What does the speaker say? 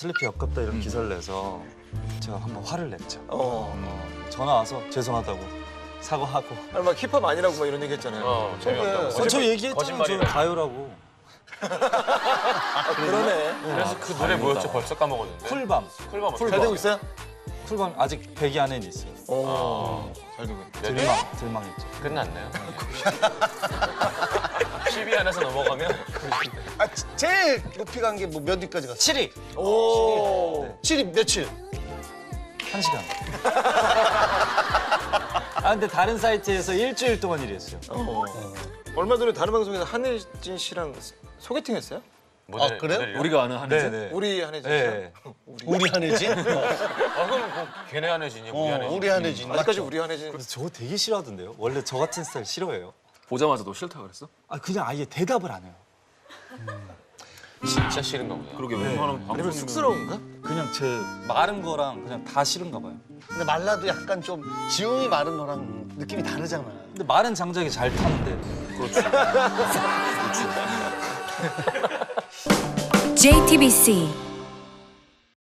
슬리피 역겹다 이런 기사를 내서 제가 한번 화를 냈죠. 전화 와서 죄송하다고 사과하고. 아니 막 힙합 아니라고 막 이런 얘기 했잖아요. 저 얘기했잖아요. 저 가요라고. 그러네. 그래서 그 노래 뭐였죠? 벌써 까먹었는데. 쿨밤. 쿨밤. 잘 되고 있어요? 쿨밤 아직 100위 안에는 있어요. 잘 되고 있네. 들망했죠. 끝났네요. 10위 안에서 넘어가면 아, 제일 높이 간 게 뭐 몇 위까지 갔어? 7위. 오. 7위 며칠? 1시간. 아 근데 다른 사이트에서 일주일 동안 일했어요. 얼마 전에 다른 방송에서 한혜진 씨랑 소개팅 했어요? 모델, 아, 그래요? 모델이요? 우리가 아는 한혜진? 네네. 우리 한혜진 씨랑? 네. 우리 한혜진? 아 그럼 뭐 걔네 한혜진이 우리 한혜진. 우리 한혜진. 아직까지 맞죠? 우리 한혜진. 그래서 저거 되게 싫어하던데요. 원래 저 같은 스타일 싫어해요. 보자마자 너 싫다 그랬어? 아 그냥 아예 대답을 안 해요. 진짜 싫은가 보다. 그러게 웬만하면 아니면 방송 쑥스러운가? 그냥 제 마른 거랑 그냥 다 싫은가 봐요. 근데 말라도 약간 좀 지웅이 마른 거랑 느낌이 다르잖아. 근데 마른 장작이 잘 타는데. 그렇지. JTBC